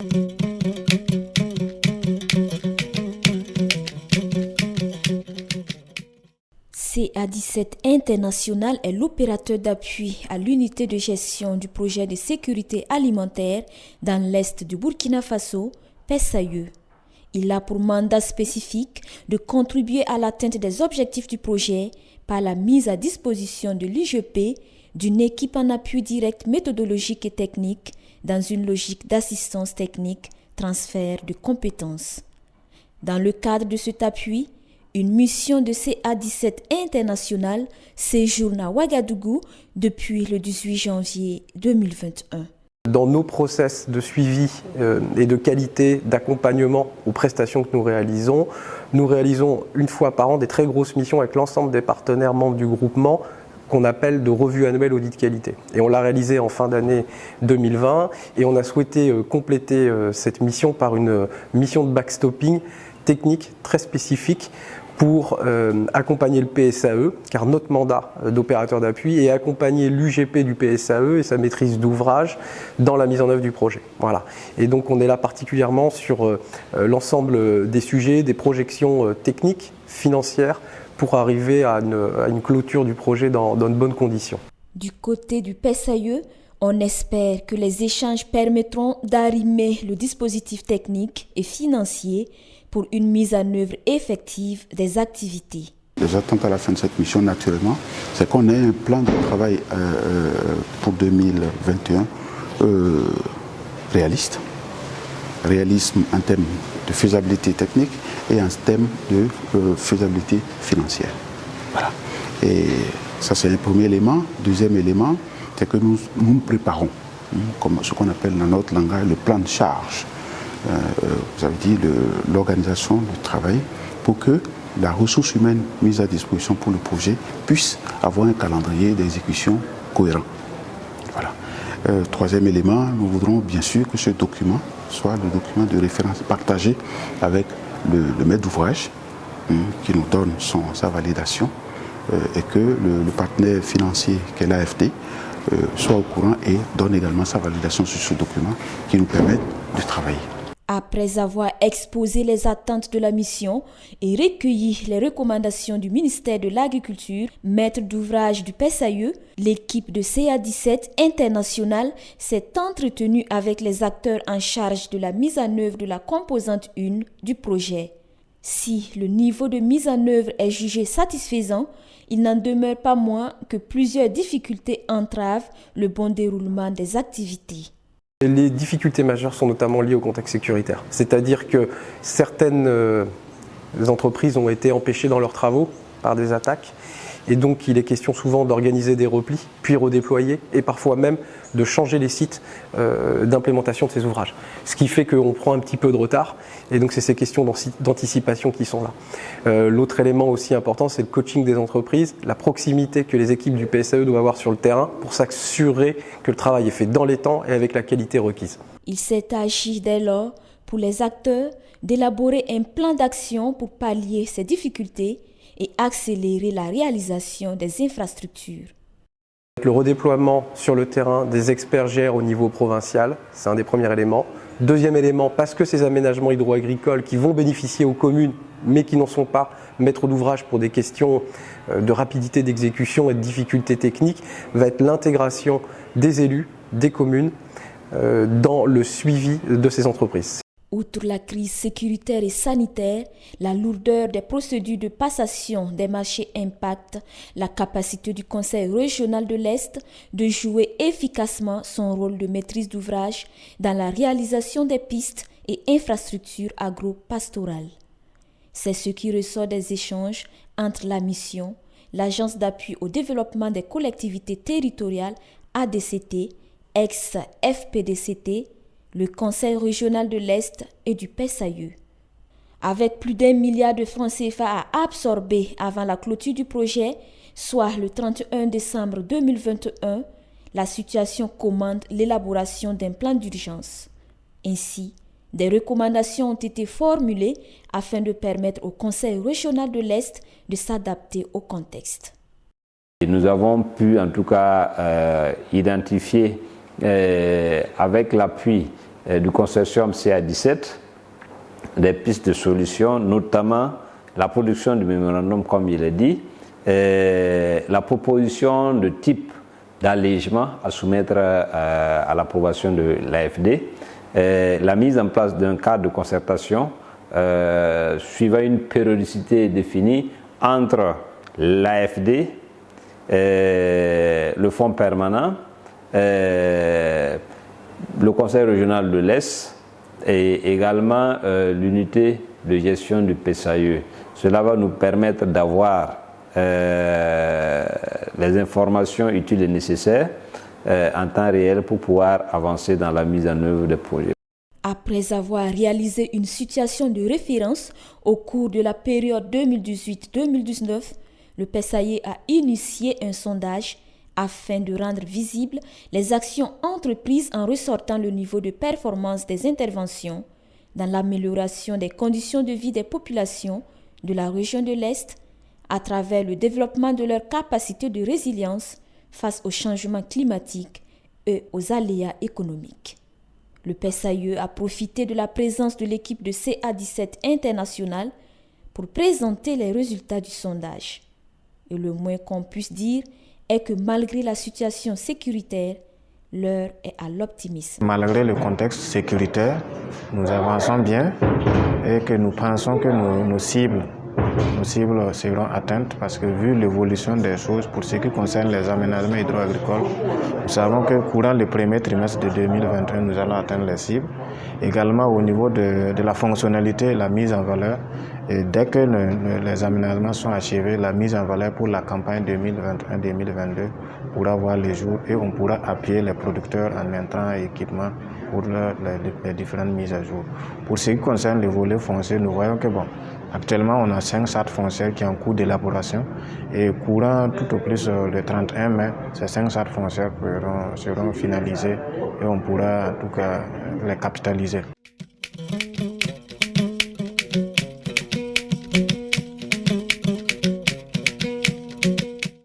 CA17 International est l'opérateur d'appui à l'unité de gestion du projet de sécurité alimentaire dans l'est du Burkina Faso, PESAIE. Il a pour mandat spécifique de contribuer à l'atteinte des objectifs du projet par la mise à disposition de l'IGP d'une équipe en appui direct méthodologique et technique dans une logique d'assistance technique, transfert de compétences. Dans le cadre de cet appui, une mission de CA17 International séjourne à Ouagadougou depuis le 18 janvier 2021. Dans nos process de suivi et de qualité d'accompagnement aux prestations que nous réalisons une fois par an des très grosses missions avec l'ensemble des partenaires membres du groupement qu'on appelle de revue annuelle audit qualité. Et on l'a réalisé en fin d'année 2020 et on a souhaité compléter cette mission par une mission de backstopping technique très spécifique pour accompagner le PSAE, car notre mandat d'opérateur d'appui est accompagner l'UGP du PSAE et sa maîtrise d'ouvrage dans la mise en œuvre du projet. Voilà. Et donc on est là particulièrement sur l'ensemble des sujets, des projections techniques, financières, pour arriver à une clôture du projet dans de bonnes conditions. Du côté du PSAE, on espère que les échanges permettront d'arrimer le dispositif technique et financier pour une mise en œuvre effective des activités. Les attentes à la fin de cette mission, naturellement, c'est qu'on ait un plan de travail pour 2021 réaliste. Réalisme en termes de faisabilité technique et en termes de faisabilité financière. Voilà. Et ça, c'est un premier élément. Deuxième élément, c'est que nous préparons, comme ce qu'on appelle dans notre langage, le plan de charge. Vous avez dit l'organisation du travail pour que la ressource humaine mise à disposition pour le projet puisse avoir un calendrier d'exécution cohérent. Voilà. Troisième élément, nous voudrons bien sûr que ce document soit le document de référence partagé avec le maître d'ouvrage qui nous donne sa validation et que le partenaire financier qu'est l'AFD soit au courant et donne également sa validation sur ce document qui nous permet de travailler. Après avoir exposé les attentes de la mission et recueilli les recommandations du ministère de l'Agriculture, maître d'ouvrage du PSAE, l'équipe de CA17 International s'est entretenue avec les acteurs en charge de la mise en œuvre de la composante 1 du projet. Si le niveau de mise en œuvre est jugé satisfaisant, il n'en demeure pas moins que plusieurs difficultés entravent le bon déroulement des activités. Les difficultés majeures sont notamment liées au contexte sécuritaire. C'est-à-dire que certaines entreprises ont été empêchées dans leurs travaux par des attaques. Et donc il est question souvent d'organiser des replis, puis redéployer, et parfois même de changer les sites d'implémentation de ces ouvrages. Ce qui fait qu'on prend un petit peu de retard, et donc c'est ces questions d'anticipation qui sont là. L'autre élément aussi important, c'est le coaching des entreprises, la proximité que les équipes du PSAE doivent avoir sur le terrain pour s'assurer que le travail est fait dans les temps et avec la qualité requise. Il s'est agi dès lors pour les acteurs d'élaborer un plan d'action pour pallier ces difficultés et accélérer la réalisation des infrastructures. Le redéploiement sur le terrain des experts GR au niveau provincial, c'est un des premiers éléments. Deuxième élément, parce que ces aménagements hydro-agricoles qui vont bénéficier aux communes, mais qui n'en sont pas maîtres d'ouvrage pour des questions de rapidité d'exécution et de difficultés techniques, va être l'intégration des élus, des communes, dans le suivi de ces entreprises. Outre la crise sécuritaire et sanitaire, la lourdeur des procédures de passation des marchés impacte la capacité du Conseil régional de l'Est de jouer efficacement son rôle de maîtrise d'ouvrage dans la réalisation des pistes et infrastructures agro-pastorales. C'est ce qui ressort des échanges entre la mission, l'Agence d'appui au développement des collectivités territoriales ADCT, ex-FPDCT, le Conseil régional de l'Est et du PSAE. Avec plus d'1 milliard de francs CFA à absorber avant la clôture du projet, soit le 31 décembre 2021, la situation commande l'élaboration d'un plan d'urgence. Ainsi, des recommandations ont été formulées afin de permettre au Conseil régional de l'Est de s'adapter au contexte. Nous avons pu en tout cas identifier avec l'appui du consortium CA17 des pistes de solutions, notamment la production du mémorandum, comme il est dit, la proposition de type d'allègement à soumettre à l'approbation de l'AFD, la mise en place d'un cadre de concertation suivant une périodicité définie entre l'AFD, le fonds permanent, le conseil régional de l'Est et également l'unité de gestion du PSAE. Cela va nous permettre d'avoir les informations utiles et nécessaires en temps réel pour pouvoir avancer dans la mise en œuvre des projets. Après avoir réalisé une situation de référence au cours de la période 2018-2019, le PSAE a initié un sondage afin de rendre visibles les actions entreprises en ressortant le niveau de performance des interventions dans l'amélioration des conditions de vie des populations de la région de l'Est à travers le développement de leur capacité de résilience face aux changements climatiques et aux aléas économiques. Le PSAE a profité de la présence de l'équipe de CA17 internationale pour présenter les résultats du sondage. Et le moins qu'on puisse dire est que malgré la situation sécuritaire, l'heure est à l'optimisme. Malgré le contexte sécuritaire, nous avançons bien et que nous pensons que nos cibles seront atteintes parce que vu l'évolution des choses pour ce qui concerne les aménagements hydro-agricoles, nous savons que courant le premier trimestre de 2021, nous allons atteindre les cibles. Également au niveau de la fonctionnalité, la mise en valeur, et dès que les aménagements sont achevés, la mise en valeur pour la campagne 2021-2022 pourra voir le jour et on pourra appuyer les producteurs en intrants et équipements pour les différentes mises à jour. Pour ce qui concerne le volet foncier, nous voyons que actuellement, on a 5 SAT foncières qui sont en cours d'élaboration et courant tout au plus le 31 mai, ces 5 SAT foncières seront finalisées et on pourra en tout cas les capitaliser.